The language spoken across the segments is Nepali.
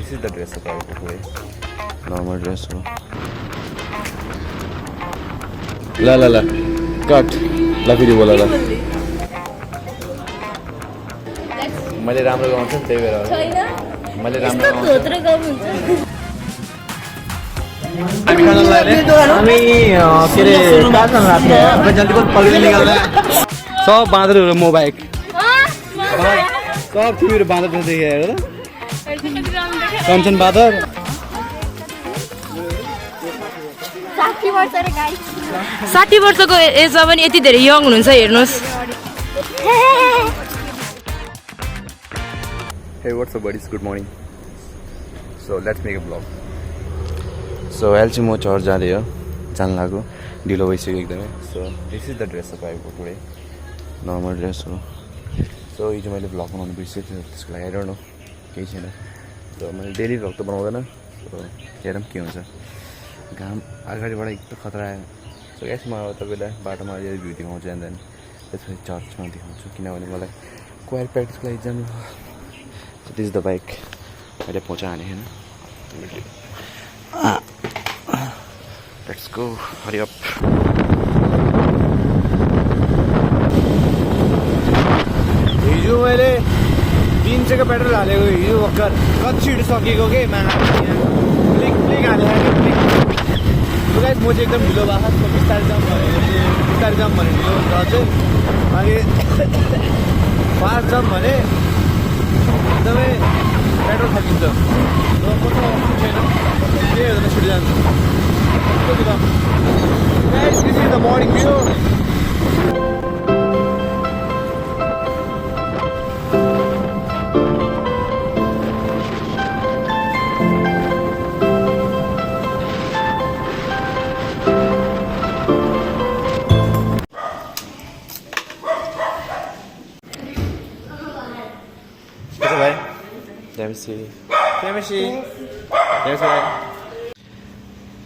This is the dress up I put away. Normal dress हो. La la la. Cut. La फेरि बोला ल. मैले राम्रो गाउँछ नि त्यही भएर. छैन. मैले राम्रो गाउँछ. यस्तो धोत्रो गाउँ हुन्छ. हामी खाना लाने. हामी के रे काट्न लाग्छ. अब जल्दी पल्ले निकाल्दा. सब बाँदरहरु म बाइक. सब तिमीहरु बाँदर जस्तो देखेको हो. कञ्चन बाँदर. 60 वर्षको एजमा पनि यति धेरै यङ हुनुहुन्छ हेर्नुस्. Hey, what's up buddies? Good morning. So let's make a vlog. So अहिले म चर्च जाँदै हो. जान लाग्यो. ढिलो भइसक्यो एकदमै. So this is the dress up I wore today. Normal dress हो. So हिजो मैले भ्लग बनाउनु बिर्सेछु त्यसको लागि I don't know. केही छैन. So मैले डेली भ्लग त बनाउँदैन. So हेरौँ के हुन्छ. घाम अगाडिबाट एकदम खतरा आयो. सो गाइस म तपाईलाई बाटोमा अलि भ्यू देखाउँछु एन्ड देन त्यसपछि चर्चमा देखाउँछु किनभने मलाई क्वायर प्र्याक्टिसको लागि जानु. So this is the bike. अहिले पहुँचा हाने हैन. Let's go. Hurry up. हिजो मैले 300 को पेट्रोल हालेको हिजो भर्खर कति छिटो सकिएको के क्लिक क्लिक हालेको क्लिक. So guys, म चाहिँ एकदम ढिलो भएको छ. बिस्तारै जाम भने ढिलो हुन्छ चाहिँ अनि फास्ट जाम भने एकदमै पेट्रोल सकिन्छ. र म त छैन त्यही हेर्दा छिटो जान्छु. Guys, this is the morning view.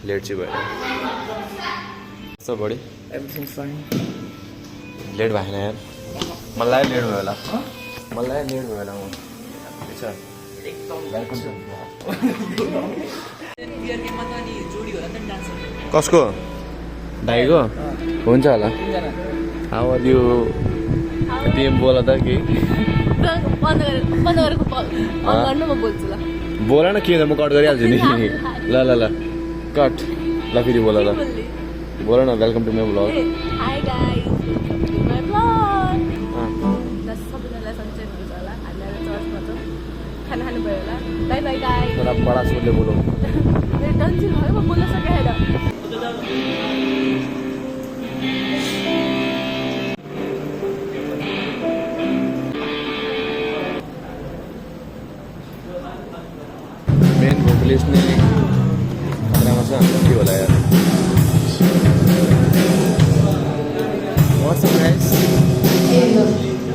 Late चाहिँ भयो. सब बडी एभ्रिथिङ फाइन. लेट भएन यार. मलाई लेट भयो होला. कसको दाइको हुन्छ होला. How are you. तिमी बोल त के बोला न के म कट गरिहाल्छु नि. ल ल ल कट. ल फेरि बोला ल. बोला न welcome to my blog. Hi guys, welcome to my blog. सबैजनालाई सन्चै हुनुहुन्छ होला. हामीलाई चर्चमा त खाना खानु भयो होला. By by guys. तर बडा सुरले बोलौ. मेरो टेन्सन भयो म बोल्न सकेन. मेन भोकलिस्ट नै खतरामा छ. के होला यार. What's up guys?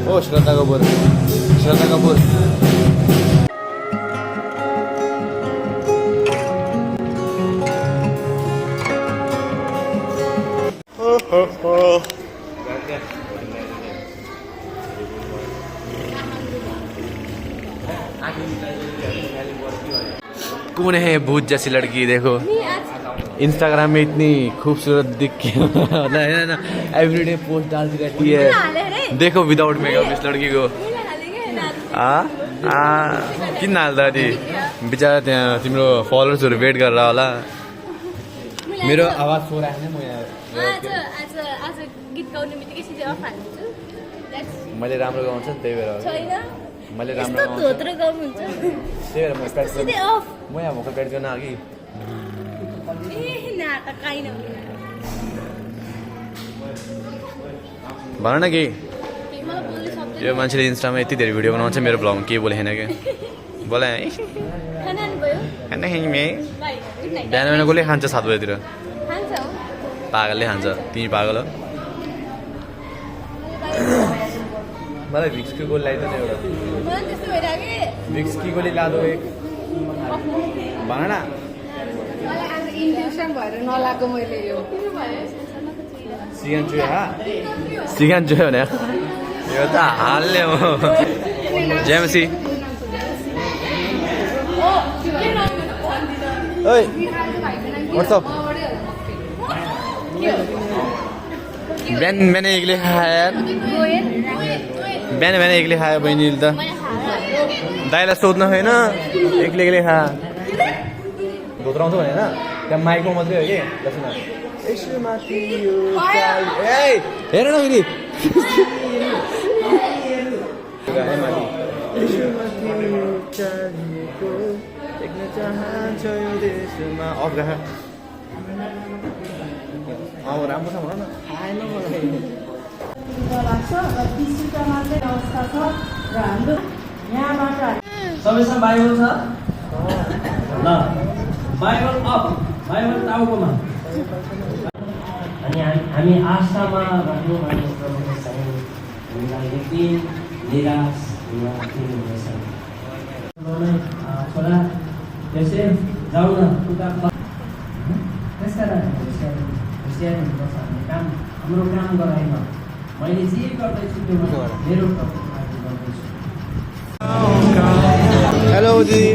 Oh, Shraddha Kapoor. कौन है भूत जैसी लड़की. देखो इंस्टाग्राम में इतनी खूबसूरत दिख के ना एवरीडे पोस्ट डालती रहती है. देखो विदाउट मेकअप इस लड़की को. किन हाल्दा नि बिचरा त्यहाँ तिम्रो फलोवर्सहरू वेट गरेर होला. मेरो आवाज सोराएन म यहाँ. मैले राम्रो गाउँछ नि त्यही भएर. मैले राम्रो धोत्रो गाउँ हुन्छ. त्यही भएर म प्र्याक्टिस म यहाँ भर्खर प्र्याक्टिस गर्न अघि भन न कि यो मान्छेले इन्स्टामा यति धेरै भिडियो बनाउँछ मेरो भ्लगमा केही बोले छैन क्या. बोला है बिहान बिहान कसले खान्छ 7 बजेतिर. पागलले खान्छ. तिमी पागल हो. मलाई भिक्स की गोली ल्याइदिनु एउटा. भिक्स की गोली ल्यादो एक. भन न. इन्ट्युसन भएर नलागो मैले यो. सिगान चुहे भने यो त हाल्ने हो. जेमसी ओए व्हाट्सअप बिहान एक्लै खायो यार बिहान एक्लै खायो बहिनीले त दाइलाई सोध्न होइन एक्लै खा धोत्राउँछ भने होइन त्यहाँ माइकमा मात्रै हो कि त्यसो न यसो माथि यो चाल ए हेर न फेरि यसो माथि यो चालिएको देख्न चाहन्छ यो देशमा अफ राख राम्रो छ भन न आएन मलाई लाग्छ र 30 रुपियाँ मात्रै व्यवस्था छ र हाम्रो यहाँबाट सबैसँग बाइबल छ ल बाइबल अप बाइबल टाउकोमा अनि हामी आस्थामा राख्नु भएको प्रभुको चाहिँ हामीलाई यकिन निराश हुनुहुनेछ छोरा त्यसै जाउँ न उता त्यसकारण होसियारी हुनुपर्छ हाम्रो काम गराएन मैले जे गर्दैछु त्यो मेरो प्रभुको लागि गर्दैछु हेलो दिदी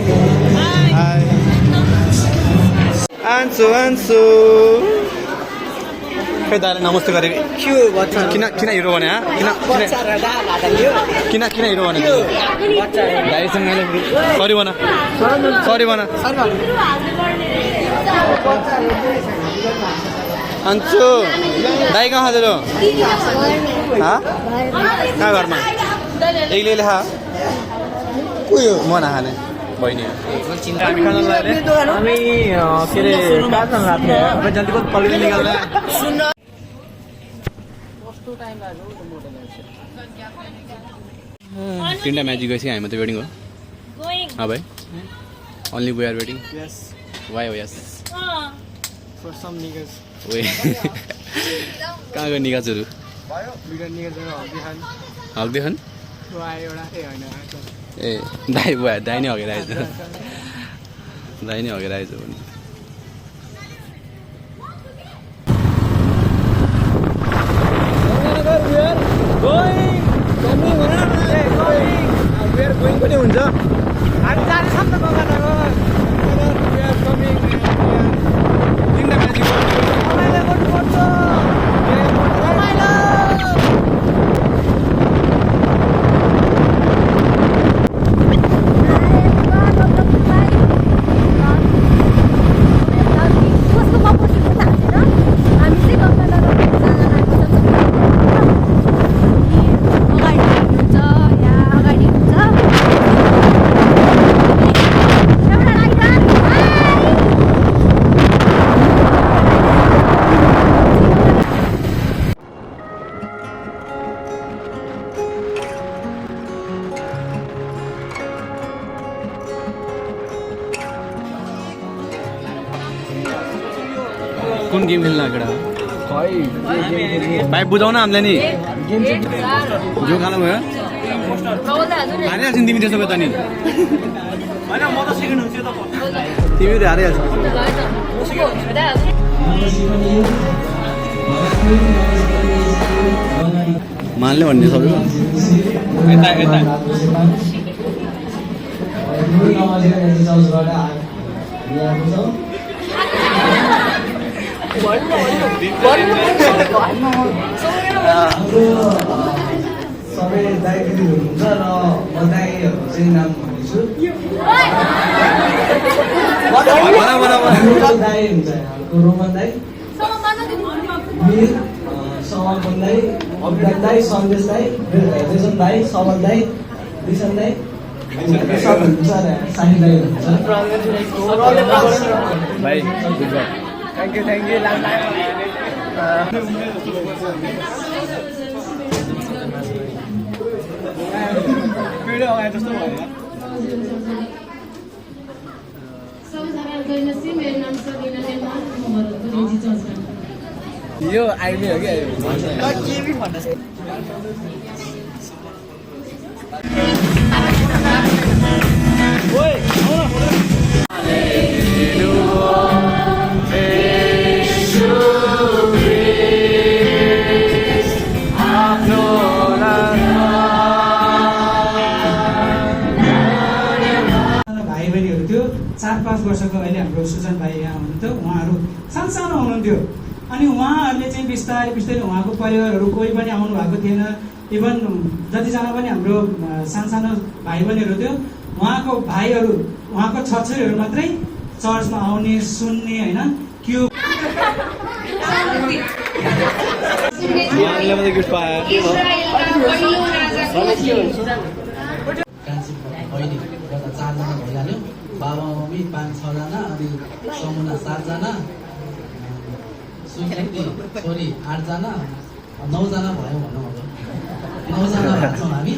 हाई आन्सु खै दाले नमस्ते गरेको किन हिरो भने किन हिरो भने दाइसँग सरी भन अन्चु दाइ कहाँ तेरो कहाँ घरमा एक्लै खा को यो म नखाने बहिनी हामी खाना लाग्यो हामी के अरे कहाँ लाग्ने अब जल्दी बहुत पल्ले निकाल्दा तीनटा म्याच गएपछि हामी मात्रै वेटिङ हो हाँ भाइ only we are waiting yes why हो यस फर सम निगर्स वे कहाँ गयो निगाजहरू हग्दै खान ए दाइ भयो दाइ नै हगेर आएछ दाइ नै हगेर आएछ भने पनि हुन्छ हामी जानेछौँ त तिनवटा म्याच गर्नुपर्छ कुन गेम खेल्न केटा भाइ बुझाउ न हामीलाई नि जो खानु भयो हारिहाल्छ नि तिमी त्यसो भए त नि तिमी त हारिहाल्छ मान्ने भन्ने सबैको सबै दाइ दिदी हुनुहुन्छ र म दाइहरूको चाहिँ नाम भन्दैछु दाइ हुन्छ हाम्रो रोमन दाइ मीर समर्पण दाइ अभिराम दाइ सन्देश दाइ रेशन दाइ सबल दाइ दिसन दाइ सब हुनुहुन्छ र साही दाइ हुनुहुन्छ भाइ थ्याङ्क यू भिडियो आए जस्तो भयो यो आइमी हो क्या भाइ बहिनीहरू थियो 4-5 वर्षको अहिले हाम्रो सुजन भाइ यहाँ हुनुहुन्थ्यो, उहाँहरू सानो हुनुहुन्थ्यो। अनि उहाँहरूले चाहिँ बिस्तारै बिस्तारै उहाँको परिवारहरू कोही पनि आउनु भएको थिएन। इभन जतिजना पनि हाम्रो सानो भाइ बहिनीहरू थियो, उहाँको भाइहरू उहाँको छोरीहरू मात्रै चर्चमा आउने सुन्ने होइन क्यु बहिनी गर्दा 4 जना भइहाल्यो, बाबा मम्मी 5-6 जना, अनि समुना 7 जना, सुकृति छोरी 8 जना, 9 जना भयो भनौँ। अब 9 जना भन्छौँ हामी।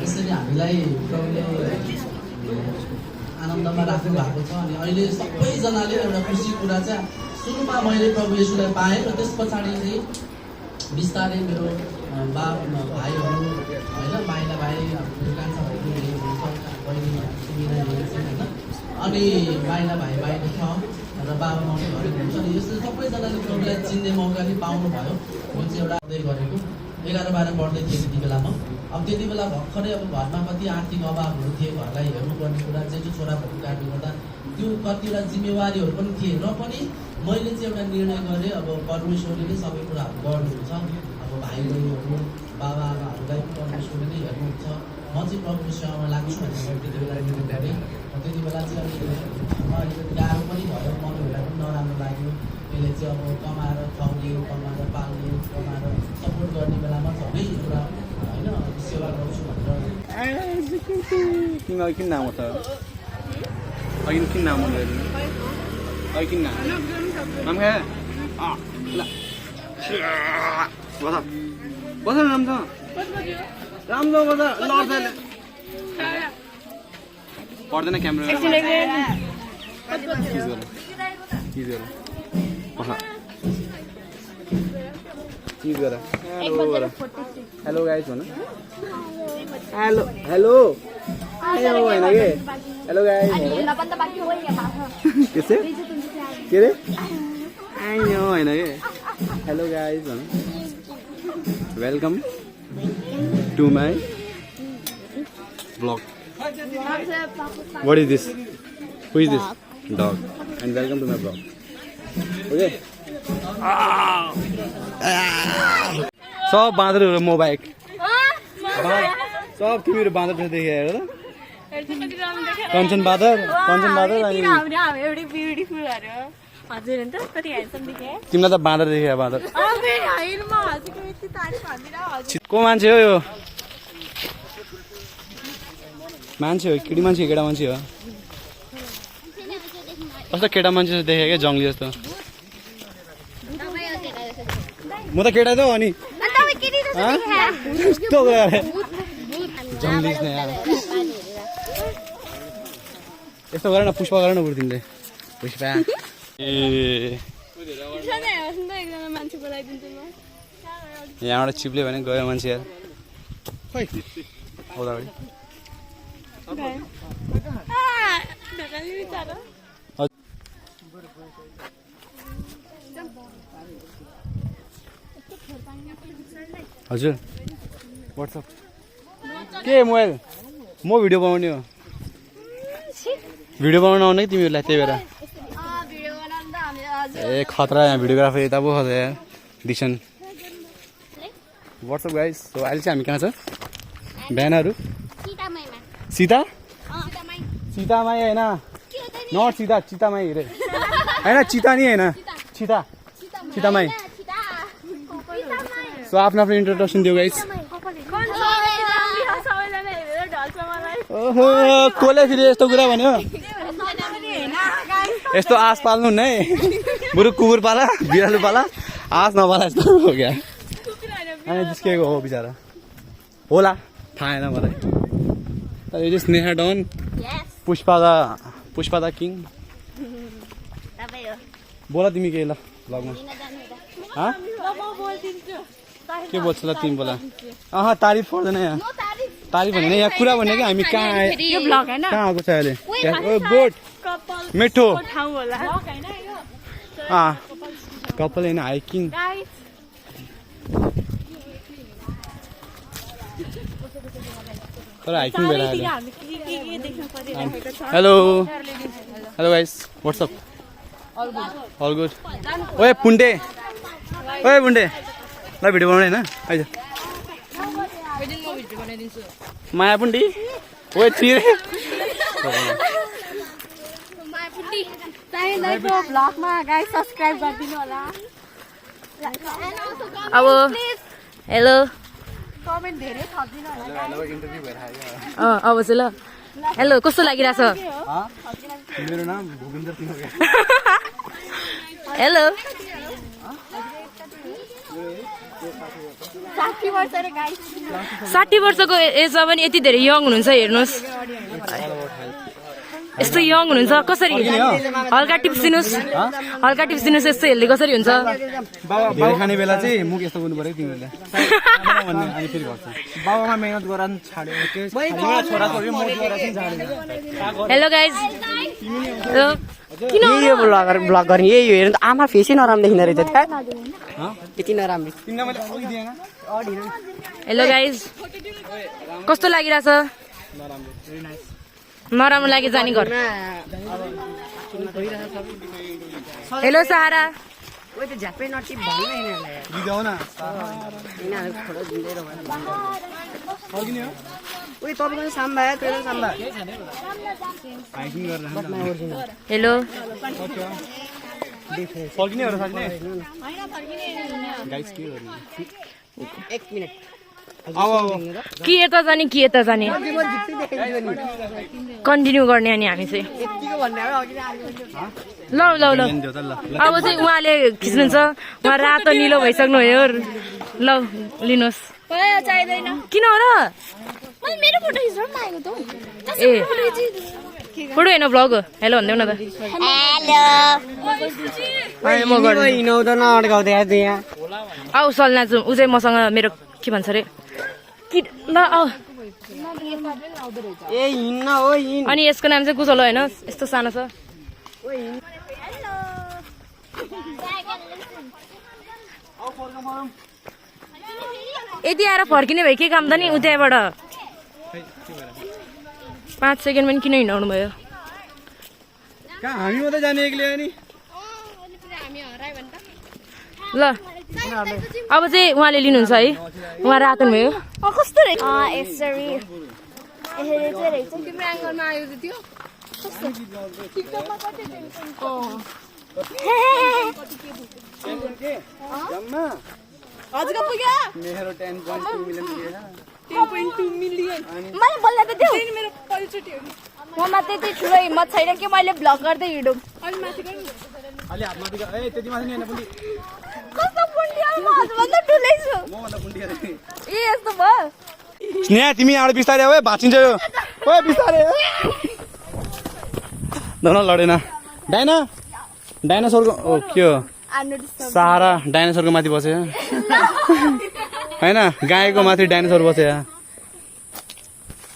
यसरी हामीलाई प्रभुले आनन्दमा राख्नु भएको छ। अनि अहिले सबैजनाले एउटा खुसी कुरा चाहिँ सुरुमा मैले प्रभु येशूलाई पाएँ र त्यस पछाडि चाहिँ बिस्तारै मेरो भाइहरू होइन, माइला भाइ कान्छा भाइ बहिनी सुमिना होइन, अनि माइला भाइ बाहिर छ र बाबा मम्मी घरेको हुन्छ। अनि यस्तो सबैजनाले प्रभुलाई चिन्ने मौका पनि पाउनुभयो। म चाहिँ एउटा गरेको 11-12 पढ्दै थिएँ त्यति बेलामा। अब त्यति बेला भर्खरै अब घरमा कति आर्थिक अभावहरू थिए, घरलाई हेर्नुपर्ने कुरा चाहिँ छोराहरूको कारणले गर्दा त्यो कतिवटा जिम्मेवारीहरू पनि थिए। र पनि मैले चाहिँ एउटा निर्णय गरेँ, अब परमेश्वरले नै सबै कुराहरू गर्नुहुन्छ। अब भाइ बहिनीहरू बाबाआमाहरूलाई परमेश्वरले नै हेर्नुहुन्छ। म चाहिँ प्रभुको सेवामा लाग्छु भनेर मैले त्यति बेला निर्णय गरेँ। त्यति बेला चाहिँ अलिकति गाह्रो पनि भयो, मम्मीहरूलाई पनि नराम्रो लाग्यो। यसले चाहिँ अब कमाएर खुवाउने, कमाएर पाल्ने, कमाएर सपोर्ट गर्ने बेलामा झनै एउटा होइन सेवा गर्छु भनेर। तिमीलाई किन नाम हो त? अघि किन नाम हो? अघि किन नाम नाम खा ल बस नाम त राम्रो बस लड्दैन पर्दैन क्यामेरा हेलो गाइस भन। हेलो हेलो हेलो होइन के हेलो गाइस के अरे आइयो होइन के हेलो गाइस भन। Welcome to my blog. What is this? Who is this? Dog. And welcome to my vlog. Okay? सब बाँदरहरू म बाहेक सब तिमीहरू बाँदर देखेको हेर त। कञ्चन बाँदर अनि तिमीलाई त बाँदर देखेँ बाँदर। को मान्छे हो यो? मान्छे हो केटी मान्छे केटा मान्छे हो? कस्तो केटा मान्छे जस्तो देखेँ क्या, जङ्गली जस्तो। म त केटा त हो नि जङ्गली यस्तो गर न, पुष्पा गर न बरु तिमीले। पुष्पा ए यहाँबाट चिप्ले भने गयो मान्छे यार। खै हजुर व्हाट्सएप के मोबाइल म भिडियो बनाउने हो। भिडियो बनाउन आउने कि तिमीहरूलाई? त्यही भएर ए खतरा यहाँ भिडियोग्राफर यता पो खतरा यार दिसन। WhatsApp guys. सो अहिले चाहिँ हामी कहाँ छ? बिहानहरू सीता सीतामाई होइन, नट सीता चितामाई अरे होइन, चिता नि होइन चिता चितामाई। सो आफ्नो आफ्नो इन्ट्रोडक्सन दियो गाइस। ओहो कसले फेरि यस्तो कुरा भन्यो? यस्तो आस पाल्नु है, बरु कुकुर पाला बिरालो पाला, आस नपाला यस्तो हो क्या। अनि जिस्केको हो बिचरा होला, थाहा छैन मलाई। यो चाहिँ Sneha done, Pushpa the king. बोला तिमी के ल भ्लगमा के बोल्छ ल तिमी बोला। तारिफ पर्दैन यहाँ, तारिफ भनेन यहाँ कुरा भने कि हामी कहाँ आए, कहाँ आएको छ अहिले। गोट मिठो कपाल होइन, हाइकिङ। तर हाइकिङ भएर hello hello guys what's up all good ओए पुन्टे ल भिडियो बनाउने होइन आइज माया पुन्टी ओए छिरे भ्लगमा गाइस सब्स्क्राइब गरिदिनु होला अब हेलो कमेन्ट धेरै थपिदिनु होला अब चाहिँ ल हेलो कस्तो लागिरहेछ मेरो नाम भूपेन्द्र सिंह हेलो 60 वर्ष रे गाइस 60 वर्षको एजमा पनि यति धेरै यङ हुनुहुन्छ हेर्नुहोस् यस्तो यङ हुनुहुन्छ कसरी हल्का टिप्स दिनुहोस् यस्तो हेर्ने कसरी हुन्छ धेरै खाने बेला चाहिँ मुख यस्तो गर्नु पर्यो तिमीहरूले भन्ने अनि फेरि गर्छ बाबामा मेहनत गरान छाड्यो छोरा छोरी मोट गरान छाड्यो हेलो गाइज किन यो ब्लग गर्ने यही हो हेर्नु त आमा फेसै नराम्रो देखिँदो रहेछ त्यहाँ यति नराम्रो तिमीलाई मैले अघि दिएन हेलो गाइज कस्तो लागिरहेछ नराम्रो लागि जाने घर हेलो सहारा ओइ त झ्याप्पै नटिप भन्नु यिनीहरूलाई दिदाउ न यिनीहरू फोटो दिँदै रह्यो फर्किने हो ओइ तपाईँको साम्बा तेरो साम्बा हाइकिङ गरेर हेलो फर्किने हो र साथी गाइस के गर्ने 1 मिनेट अब के यता जाने कन्टिन्यू गर्ने अनि हामी चाहिँ ल अब चाहिँ उहाँले खिच्नुहुन्छ उहाँ रातो निलो भइसक्नु भयो ल लिनुहोस् चाहिँदैन किन हो र मैले मेरो फोटो खिच्न मागेको त ए फोटो हेर्न भ्लग हो हेलो भन्देऊ न त म गर्छु हिँडाउँदैन अड्काउँदै यहाँ आऊ सल नाचु ऊ चाहिँ मसँग मेरो के भन्छ अरे कि ल आऊ ए हिँड्न हो हिँड अनि यसको नाम चाहिँ कुचलो होइन यस्तो सानो छ यति आएर फर्किने भयो के काम त नि उतैबाट 5 सेकेन्ड पनि किन हिँडाउनु भयो कहाँ हामी मात्रै जाने एक्लै अनि ल अब चाहिँ उहाँले लिनुहुन्छ है उहाँ रातुनु भयो कस्तो रहेछ यसरी रहेछ तिम्रो एङ्गलमा आयो त त्यो हजुरको पुग्यो मेरो 10.2 मिलियन पुगेछ 10.2 मिलियन मैले बोल्दा त त्यो मेरो पहिलोचोटि हो नि ममा त्यति ठुलो हिम्मत छैन कि मैले भ्लग गर्दै हिँडौँ अलि माथि गर्नु अलि हात माथि ए त्यति माथि नि हैन पुन्डी कस्तो पुण्य म हजुरभन्दा ठुलै छु म भन्दा पुन्डी अरे ए यस्तो भयो स्नेहा तिमी आएर बिस्तारै ओए भाचिन्छ यो ओए बिस्तारै धन लडेन डाइनासोरको ओ के हो सहारा डाइनासोरको माथि बस्यो हैन गाईको माथि डाइनासोर बस्यो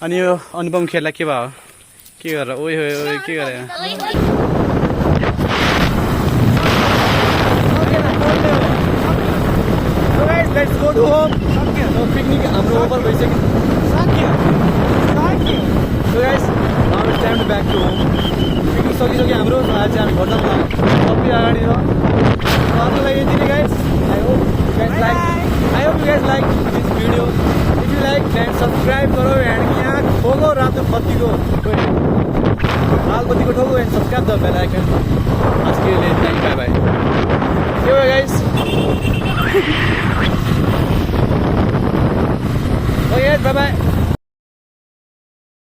अनि यो अनुपम खेललाई के भयो के गरेर ओइ ओइ के गरे let's go to home picnic हाम्रो ओभर भइसक्यो so guys now it's time to back to home picnic सकिसक्यो हाम्रो आज चाहिँ हामी घर जानु लाग्यो सबै अगाडि र आजलाई यति नै guys I hope you guys like this video if you like then subscribe करो एन्ड यहाँ ठोको रातो बत्तीको लाल बत्तीको ठोको and subscribe the bell icon आज के लिए थ्याङ्क बाई बाई के भयो गाइस ओके बाई बाई